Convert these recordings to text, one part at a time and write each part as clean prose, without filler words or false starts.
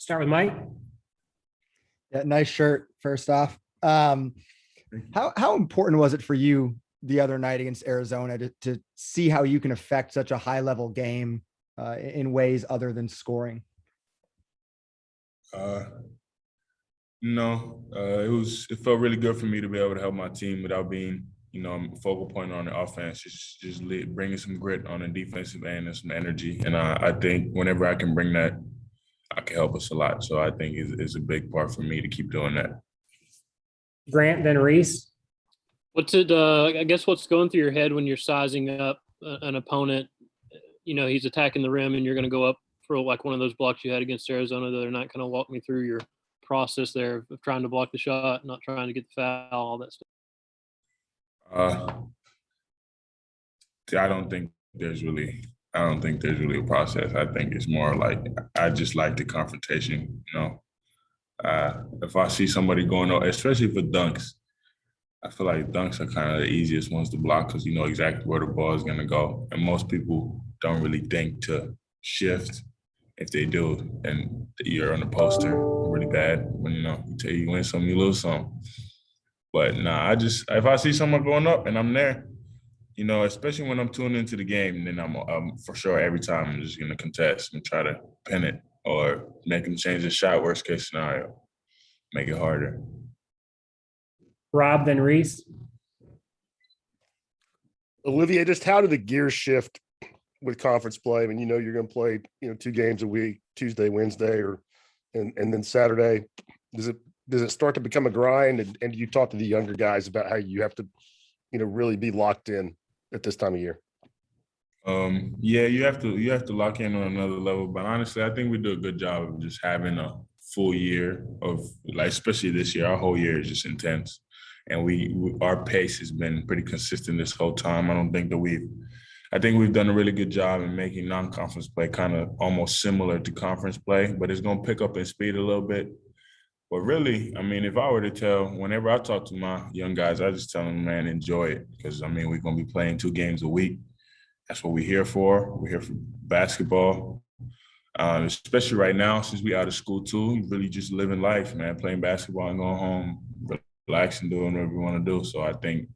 Start with Mike. Yeah, nice shirt. First off, how important was it for you the other night against Arizona to see how you can affect such a high level game in ways other than scoring? No, it felt really good for me to be able to help my team without being, a focal point on the offense. Bringing some grit on the defensive end and some energy. And I think whenever I can bring that, I can help us a lot. So I think it's a big part for me to keep doing that. Grant, then Reese. What's going through your head when you're sizing up an opponent? He's attacking the rim and you're going to go up for like one of those blocks you had against Arizona the other night. Kind of walk me through your process there of trying to block the shot, not trying to get the foul, all that stuff. I don't think there's really a process. I think it's more like I just like the confrontation. If I see somebody going on, especially for dunks, I feel like dunks are kind of the easiest ones to block because you know exactly where the ball is going to go. And most people don't really think to shift. If they do, and you're on the poster really bad, when you win some, you lose some. But if I see someone going up and I'm there, especially when I'm tuned into the game, then I'm for sure every time I'm just going to contest and try to pin it or make them change the shot, worst case scenario, make it harder. Rob, then Reese. Olivier, just how did the gears shift with conference play? I mean, you're going to play, 2 games a week, Tuesday, Wednesday, and then Saturday. Does it start to become a grind? And do you talk to the younger guys about how you have to, really be locked in at this time of year? Yeah, you have to lock in on another level. But honestly, I think we do a good job of just having a full year of, like, especially this year, our whole year is just intense. And our pace has been pretty consistent this whole time. I think we've done a really good job in making non-conference play kind of almost similar to conference play, but it's going to pick up in speed a little bit. But really, I mean, if I were to whenever I talk to my young guys, I just tell them, man, enjoy it. Because, I mean, we're going to be playing 2 games a week. That's what we're here for. We're here for basketball. Especially right now, since we're out of school too, really just living life, man, playing basketball and going home, relax and doing whatever we want to do. So I think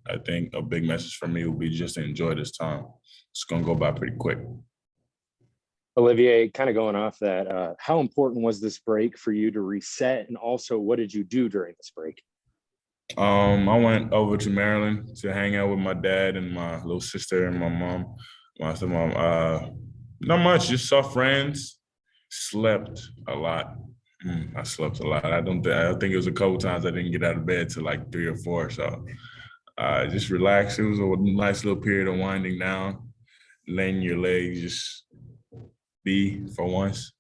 a big message for me would be just to enjoy this time. It's going to go by pretty quick. Olivier, kind of going off that, how important was this break for you to reset? And also, what did you do during this break? I went over to Maryland to hang out with my dad and my little sister and my mom. My stepmom. Not much, just saw friends, slept a lot. I slept a lot. I think it was a couple times I didn't get out of bed till like 3 or 4. So just relaxed. It was a nice little period of winding down, letting your legs just be for once.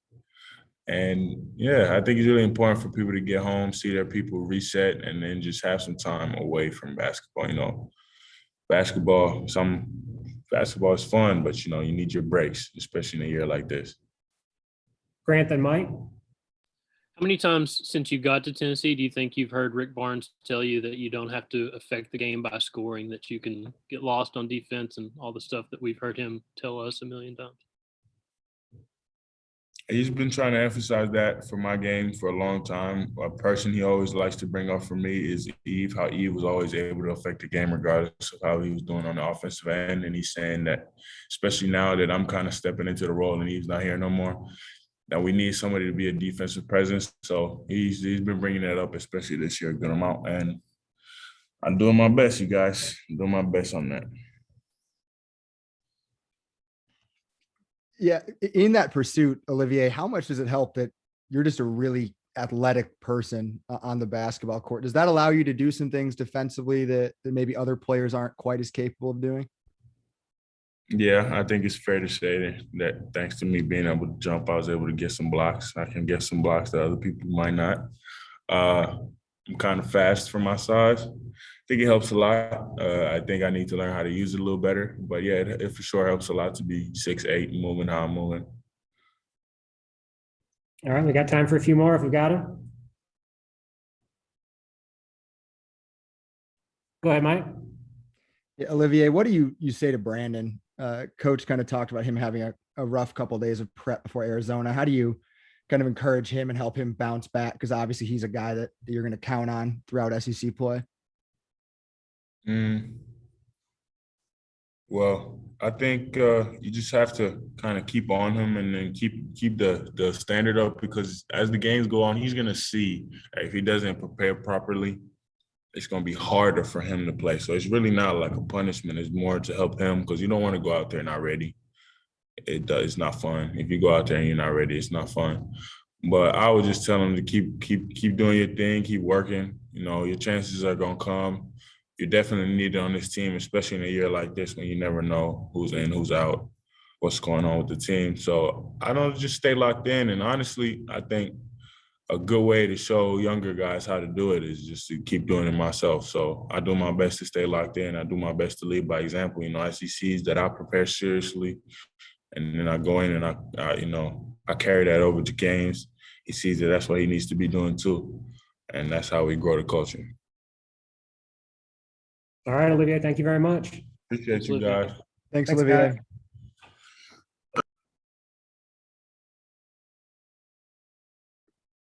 And yeah, I think it's really important for people to get home, see their people, reset, and then just have some time away from basketball. Basketball is fun, but you need your breaks, especially in a year like this. Grant, then Mike. How many times since you got to Tennessee do you think you've heard Rick Barnes tell you that you don't have to affect the game by scoring, that you can get lost on defense and all the stuff that we've heard him tell us a million times? He's been trying to emphasize that for my game for a long time. A person he always likes to bring up for me is Eve, how Eve was always able to affect the game regardless of how he was doing on the offensive end. And he's saying that, especially now that I'm kind of stepping into the role and Eve's not here no more, that we need somebody to be a defensive presence. So he's been bringing that up, especially this year, a good amount. And I'm doing my best, you guys. I'm doing my best on that. Yeah. In that pursuit, Olivier, how much does it help that you're just a really athletic person on the basketball court? Does that allow you to do some things defensively that maybe other players aren't quite as capable of doing? Yeah, I think it's fair to say that thanks to me being able to jump, I was able to get some blocks. I can get some blocks that other people might not. I'm kind of fast for my size. I think it helps a lot. I think I need to learn how to use it a little better. But yeah, it for sure helps a lot to be 6'8", moving how I'm moving. All right, we got time for a few more if we got them. Go ahead, Mike. Yeah, Olivier, what do you say to Brandon? Coach kind of talked about him having a rough couple of days of prep before Arizona. How do you kind of encourage him and help him bounce back? Because obviously he's a guy that you're going to count on throughout SEC play. Well, I think you just have to kind of keep on him and then keep the standard up, because as the games go on, he's gonna see if he doesn't prepare properly, it's gonna be harder for him to play. So it's really not like a punishment; it's more to help him, because you don't want to go out there not ready. It's not fun. If you go out there and you're not ready, it's not fun. But I would just tell him to keep doing your thing, keep working. You know, your chances are gonna come. You're definitely needed on this team, especially in a year like this when you never know who's in, who's out, what's going on with the team. So I don't just stay locked in. And honestly, I think a good way to show younger guys how to do it is just to keep doing it myself. So I do my best to stay locked in. I do my best to lead by example. You know, I see seeds that I prepare seriously, and then I go in and I carry that over to games. He sees that that's what he needs to be doing too. And that's how we grow the culture. All right, Olivier, thank you very much. Appreciate you Olivier. guys. Thanks, Thanks, Olivier. guys.